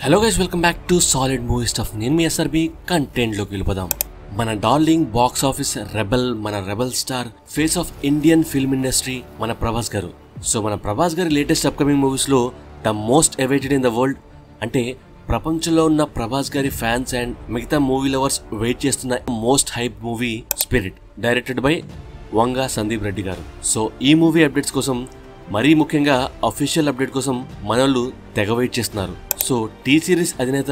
Hello guys, welcome back to solid movie stuff. నేను మీ SRB. కంటెంట్లోకి వెళ్ళిపోదాం. మన డార్లింగ్ బాక్స్ ఆఫీస్ రెబల్, మన rebel star, face of Indian film industry మన ప్రభాస్ గారు. So మన ప్రభాస్ గారి లేటెస్ట్ అప్కమింగ్ మూవీస్లో the most awaited in the world, అంటే ప్రపంచంలో ఉన్న ప్రభాస్ గారి ఫ్యాన్స్ అండ్ మిగతా మూవీ లవర్స్ వెయిట్ చేస్తున్న most hype movie spirit, directed by Vanga Sandeep Reddy గారు. సో ఈ మూవీ అప్డేట్స్ కోసం, మరీ ముఖ్యంగా అఫీషియల్ అప్డేట్ కోసం మనోళ్ళు తెగ వెయిట్ చేస్తున్నారు. సో టీ సిరీస్ అధినేత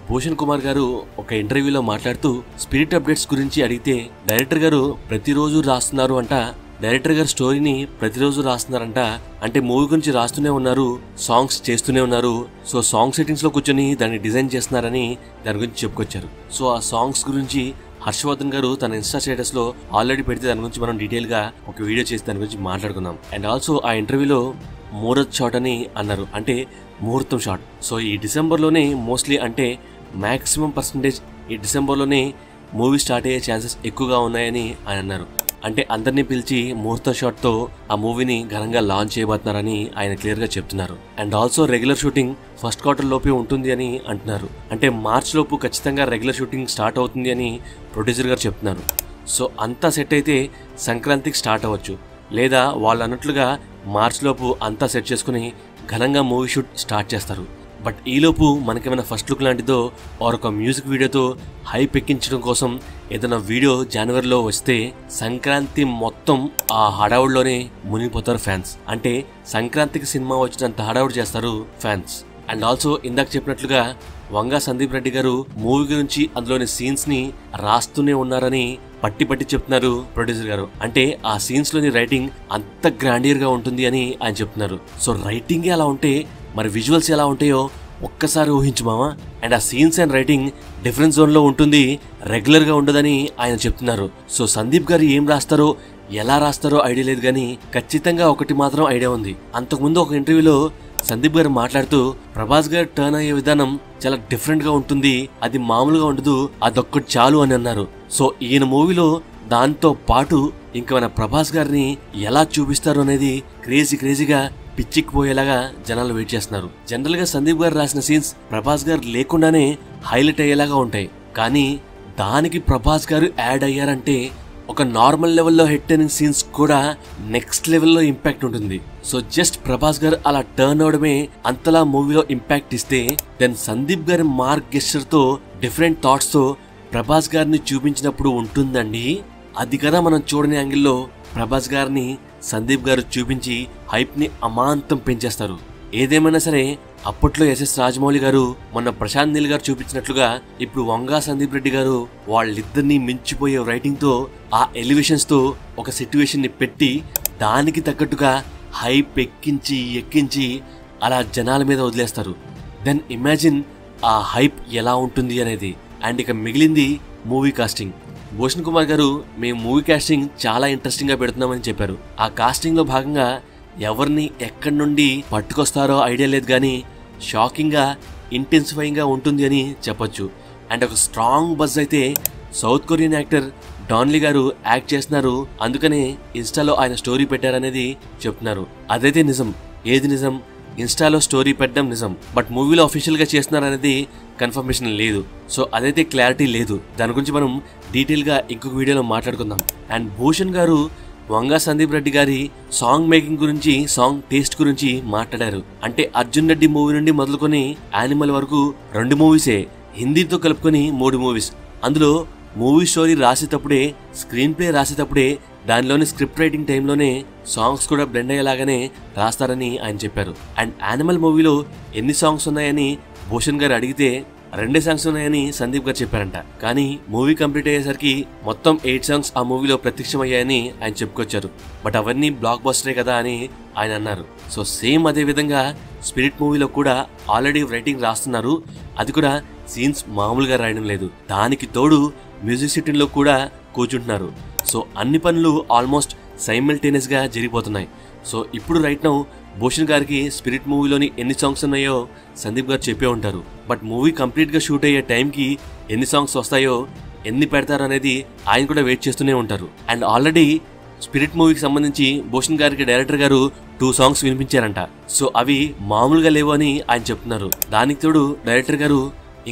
భూషణ్ కుమార్ గారు ఒక ఇంటర్వ్యూలో మాట్లాడుతూ స్పిరిట్ అప్డేట్స్ గురించి అడిగితే, డైరెక్టర్ గారు ప్రతిరోజు రాస్తున్నారు అంట, డైరెక్టర్ గారు స్టోరీని ప్రతిరోజు రాస్తున్నారంట, అంటే మూవీ గురించి రాస్తూనే ఉన్నారు, సాంగ్స్ చేస్తూనే ఉన్నారు. సో సాంగ్ సెట్టింగ్స్ లో కూర్చొని దాన్ని డిజైన్ చేస్తున్నారని దాని గురించి చెప్పుకొచ్చారు. సో ఆ సాంగ్స్ గురించి హర్షవర్ధన్ గారు తన ఇన్స్టా స్టేటస్ లో ఆల్రెడీ పెడితే దాని గురించి మనం డీటెయిల్ గా ఒక వీడియో చేసి దాని గురించి మాట్లాడుకుందాం. అండ్ ఆల్సో ఆ ఇంటర్వ్యూలో ముహూర్త్ షాట్ అని అన్నారు, అంటే ముహూర్తం షాట్. సో ఈ డిసెంబర్లోనే మోస్ట్లీ, అంటే మ్యాక్సిమం పర్సంటేజ్ ఈ డిసెంబర్లోనే మూవీ స్టార్ట్ అయ్యే ఛాన్సెస్ ఎక్కువగా ఉన్నాయని ఆయన అన్నారు. అంటే అందరినీ పిలిచి ముహూర్తం షాట్ తో ఆ మూవీని ఘనంగా లాంచ్ చేయబోతున్నారని ఆయన క్లియర్ గా చెప్తున్నారు. And also regular shooting first quarter లోపే ఉంటుంది అని అంటున్నారు. అంటే మార్చ్ లోపు ఖచ్చితంగా రెగ్యులర్ షూటింగ్ స్టార్ట్ అవుతుంది అని ప్రొడ్యూసర్ గారు చెప్తున్నారు. సో అంతా సెట్ అయితే సంక్రాంతికి స్టార్ట్ అవ్వచ్చు, లేదా వాళ్ళు అన్నట్లుగా మార్చ్ లోపు అంతా సెట్ చేసుకుని ఘనంగా మూవీ షూట్ స్టార్ట్ చేస్తారు. బట్ ఈలోపు మనకేమైనా ఫస్ట్ లుక్ లాంటిదో ఆర్ ఒక మ్యూజిక్ వీడియోతో హైప్ ఎక్కించడం కోసం ఏదైనా వీడియో జనవరిలో వస్తే సంక్రాంతి మొత్తం ఆ హడావుడిలోనే మునిగిపోతారు ఫ్యాన్స్. అంటే సంక్రాంతికి సినిమా వచ్చినంత హడావుడి చేస్తారు ఫ్యాన్స్. అండ్ ఆల్సో ఇందాక చెప్పినట్లుగా వంగా సందీప్ రెడ్డి గారు మూవీ గురించి అందులోని సీన్స్ ని రాస్తూనే ఉన్నారని పట్టి చెప్తున్నారు ప్రొడ్యూసర్ గారు. అంటే ఆ సీన్స్ లోని రైటింగ్ అంత గ్రాండియర్ గా ఉంటుంది అని ఆయన చెప్తున్నారు. సో రైటింగ్ అలా ఉంటే మరి విజువల్స్ ఎలా ఉంటాయో ఒక్కసారి ఊహించు మామా. అండ్ ఆ scenes and writing different zone లో ఉంటుంది, రెగ్యులర్ గా ఉండదని ఆయన చెప్తున్నారు. సో సందీప్ గారు ఏం రాస్తారో, ఎలా రాస్తారో ఐడియా లేదు, కానీ ఖచ్చితంగా ఒకటి మాత్రం ఐడియా ఉంది. అంతకుముందు ఒక ఇంటర్వ్యూలో సందీప్ గారు మాట్లాడుతూ, ప్రభాస్ గారు టర్న్ అయ్యే విధానం చాలా డిఫరెంట్ గా ఉంటుంది, అది మామూలుగా ఉండదు, అదొక్కటి చాలు అని అన్నారు. సో ఈయన మూవీలో దాంతో పాటు ఇంకా మన ప్రభాస్ గారిని ఎలా చూపిస్తారు అనేది క్రేజీగా పిచ్చిక్కిపోయేలాగా జనాలు వెయిట్ చేస్తున్నారు. జనరల్ గా సందీప్ గారు రాసిన సీన్స్ ప్రభాస్ గారు లేకుండానే హైలైట్ అయ్యేలాగా ఉంటాయి, కానీ దానికి ప్రభాస్ గారు యాడ్ అయ్యారంటే ఒక నార్మల్ లెవెల్లో హిట్ అయిన సీన్స్ కూడా నెక్స్ట్ లెవెల్లో ఇంపాక్ట్ ఉంటుంది. సో జస్ట్ ప్రభాస్ గారు అలా టర్న్ అవడమే అంతలా మూవీలో ఇంపాక్ట్ ఇస్తే, దెన్ సందీప్ గారి మార్క్ గెస్చర్ తో డిఫరెంట్ థాట్స్ తో ప్రభాస్ గారిని చూపించినప్పుడు ఉంటుందండి. అది కదా మనం చూడని యాంగిల్లో ప్రభాస్ గారిని సందీప్ గారు చూపించి హైప్ ని అమాంతం పెంచేస్తారు. ఏదేమైనా సరే అప్పట్లో ఎస్ఎస్ రాజమౌళి గారు, మొన్న ప్రశాంత్ నీల్ గారు చూపించినట్లుగా ఇప్పుడు వంగా సందీప్ రెడ్డి గారు వాళ్ళిద్దరిని మించిపోయే రైటింగ్ తో, ఆ ఎలివేషన్స్ తో ఒక సిట్యువేషన్ ని పెట్టి దానికి తగ్గట్టుగా హైప్ ఎక్కించి అలా జనాల మీద వదిలేస్తారు. దెన్ ఇమాజిన్ ఆ హైప్ ఎలా ఉంటుంది అనేది. అండ్ ఇక మిగిలింది మూవీ కాస్టింగ్. భూషణ్ కుమార్ గారు మేము మూవీ కాస్టింగ్ చాలా ఇంట్రెస్టింగ్ గా పెడుతున్నామని చెప్పారు. ఆ కాస్టింగ్ లో భాగంగా ఎవరిని ఎక్కడి నుండి పట్టుకొస్తారో ఐడియా లేదు, కానీ షాకింగ్ గా ఇంటెన్సిఫైయింగ్ గా ఉంటుంది అని చెప్పొచ్చు. అండ్ ఒక స్ట్రాంగ్ బజ్ అయితే సౌత్ కొరియన్ యాక్టర్ డాన్లీ గారు యాక్ట్ చేస్తున్నారు, అందుకనే ఇన్స్టాలో ఆయన స్టోరీ పెట్టారనేది చెప్తున్నారు. అదైతే నిజం. ఏది నిజం? ఇన్స్టాలో స్టోరీ పెట్టడం నిజం, బట్ మూవీలో అఫీషియల్ గా చేస్తున్నారనేది కన్ఫర్మేషన్ లేదు. సో అదైతే క్లారిటీ లేదు. దాని గురించి మనం డీటెయిల్ గా ఇంకొక వీడియోలో మాట్లాడుకుందాం. అండ్ భూషణ్ గారు వంగా సందీప్ రెడ్డి గారి సాంగ్ మేకింగ్ గురించి, సాంగ్ టేస్ట్ గురించి మాట్లాడారు. అంటే అర్జున్ రెడ్డి మూవీ నుండి మొదలుకొని యానిమల్ వరకు 2 మూవీసే, హిందీతో కలుపుకొని 3 మూవీస్. అందులో మూవీ స్టోరీ రాసేటప్పుడే, స్క్రీన్ ప్లే రాసేటప్పుడే, దానిలోని స్క్రిప్ట్ రైటింగ్ టైంలోనే సాంగ్స్ కూడా బ్లెండ్ అయ్యేలాగానే రాస్తారని ఆయన చెప్పారు. అండ్ యానిమల్ మూవీలో ఎన్ని సాంగ్స్ ఉన్నాయని భూషణ్ గారు అడిగితే 2 సాంగ్స్ ఉన్నాయని సందీప్ గారు చెప్పారంట. కానీ మూవీ కంప్లీట్ అయ్యేసరికి మొత్తం 8 సాంగ్స్ ఆ మూవీలో ప్రత్యక్షమయ్యాయని ఆయన చెప్పుకొచ్చారు. బట్ అవన్నీ బ్లాక్ బస్టరే కదా అని ఆయన అన్నారు. సో సేమ్ అదే విధంగా స్పిరిట్ మూవీలో కూడా ఆల్రెడీ రైటింగ్ రాస్తున్నారు. అది కూడా సీన్స్ మామూలుగా రాయడం లేదు, దానికి తోడు మ్యూజిక్ సెట్టింగ్ లో కూడా కూర్చుంటున్నారు. సో అన్ని పనులు ఆల్మోస్ట్ సైమల్టేనియస్ గా జరిగిపోతున్నాయి. సో ఇప్పుడు రైట్ నౌ భూషణ్ గారికి స్పిరిట్ మూవీలోని ఎన్ని సాంగ్స్ ఉన్నాయో సందీప్ గారు చెప్పే ఉంటారు. బట్ మూవీ కంప్లీట్ గా షూట్ అయ్యే టైంకి ఎన్ని సాంగ్స్ వస్తాయో, ఎన్ని పెడతారో అనేది ఆయన కూడా వెయిట్ చేస్తూనే ఉంటారు. అండ్ ఆల్రెడీ స్పిరిట్ మూవీకి సంబంధించి భూషణ్ గారికి డైరెక్టర్ గారు 2 సాంగ్స్ వినిపించారంట. సో అవి మామూలుగా లేవు అని ఆయన చెప్తున్నారు. దానికి తోడు డైరెక్టర్ గారు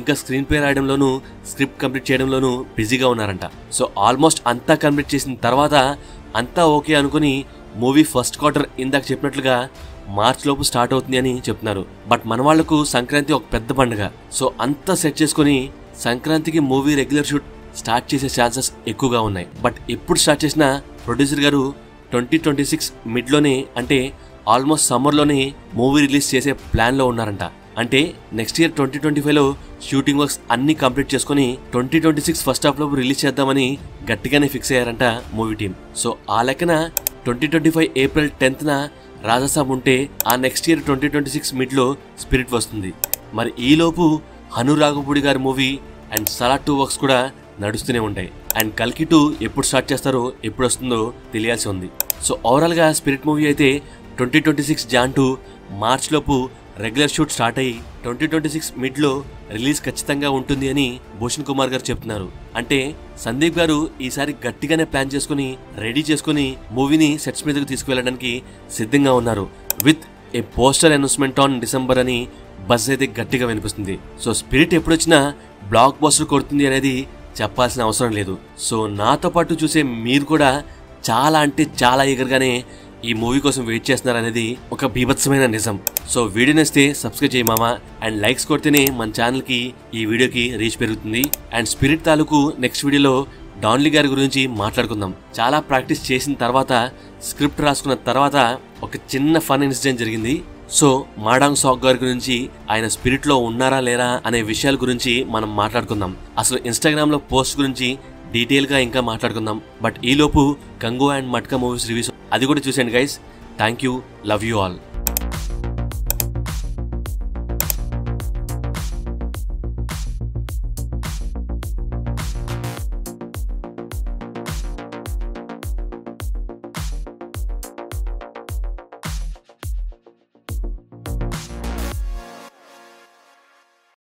ఇంకా స్క్రీన్ ప్లే రాయడంలోనూ స్క్రిప్ట్ కంప్లీట్ చేయడంలోనూ బిజీగా ఉన్నారంట. సో ఆల్మోస్ట్ అంతా కంప్లీట్ చేసిన తర్వాత అంతా ఓకే అనుకుని మూవీ ఫస్ట్ క్వార్టర్ ఇందాక చెప్పినట్లుగా మార్చ్ లోపు స్టార్ట్ అవుతుంది అని చెప్తున్నారు. బట్ మన వాళ్లకు సంక్రాంతి ఒక పెద్ద పండుగ. సో అంతా సెట్ చేసుకుని సంక్రాంతికి మూవీ రెగ్యులర్ షూట్ స్టార్ట్ చేసే ఛాన్సెస్ ఎక్కువగా ఉన్నాయి. బట్ ఎప్పుడు స్టార్ట్ చేసినా ప్రొడ్యూసర్ గారు 2026 మిడ్లోనే అంటే ఆల్మోస్ట్ సమ్మర్లోనే మూవీ రిలీజ్ చేసే ప్లాన్లో ఉన్నారంట. అంటే నెక్స్ట్ ఇయర్ 2025లో షూటింగ్ వర్క్స్ అన్ని కంప్లీట్ చేసుకుని 2026 ఫస్ట్ హాఫ్ లోపు రిలీజ్ చేద్దామని గట్టిగానే ఫిక్స్ అయ్యారంట మూవీ టీం. సో ఆ లెక్కన 2025 ఏప్రిల్ 10న రాజాసాబ్ ఉంటే ఆ నెక్స్ట్ ఇయర్ 2026 మిడ్లో స్పిరిట్ వస్తుంది. మరి ఈలోపు హను రాఘపూడి గారి మూవీ అండ్ సలార్ 2 వర్క్స్ కూడా నడుస్తూనే ఉంటాయి. అండ్ కల్కి 2 ఎప్పుడు స్టార్ట్ చేస్తారో ఎప్పుడు వస్తుందో తెలియాల్సి ఉంది. సో ఓవరాల్గా స్పిరిట్ మూవీ అయితే 2026 జాన్ 2 మార్చ్ లోపు రెగ్యులర్ షూట్ స్టార్ట్ అయ్యి 2026 మిడ్లో రిలీజ్ ఖచ్చితంగా ఉంటుంది అని భూషణ్ కుమార్ గారు చెప్తున్నారు. అంటే సందీప్ గారు ఈసారి గట్టిగానే ప్లాన్ చేసుకుని రెడీ చేసుకుని మూవీని సెట్స్ మీదకు తీసుకువెళ్ళడానికి సిద్ధంగా ఉన్నారు. With a poster announcement on December అని బజ్ అయితే గట్టిగా వినిపిస్తుంది. సో స్పిరిట్ ఎప్పుడొచ్చినా బ్లాక్ బస్టర్ కొడుతుంది అనేది చెప్పాల్సిన అవసరం లేదు. సో నాతో పాటు చూసే మీరు కూడా చాలా అంటే చాలా ఈగర్గానే ఈ మూవీ కోసం వెయిట్ చేస్తున్నారనేది ఒక బీభత్సమైన నిజం. సో వీడియో నచ్చితే సబ్స్క్రైబ్ చేయి మామ. అండ్ లైక్స్ కొడితేనే మన ఛానల్కి ఈ వీడియోకి రీచ్ పెరుగుతుంది. అండ్ స్పిరిట్ తాలూకు నెక్స్ట్ వీడియోలో డాన్లీ గారి గురించి మాట్లాడుకుందాం. చాలా ప్రాక్టీస్ చేసిన తర్వాత స్క్రిప్ట్ రాసుకున్న తర్వాత ఒక చిన్న ఫన్ ఇన్సిడెంట్ జరిగింది. సో మాడాంగ్ సాక్ గారి గురించి, ఆయన స్పిరిట్ లో ఉన్నారా లేరా అనే విషయాల గురించి మనం మాట్లాడుకుందాం. అసలు ఇన్స్టాగ్రామ్ లో పోస్ట్ గురించి డీటెయిల్ గా ఇంకా మాట్లాడుకుందాం. బట్ ఈలోపు కంగు అండ్ మట్కా మూవీస్ రివ్యూస్ అది కూడా చూసేయండి guys. Thank you, love you all.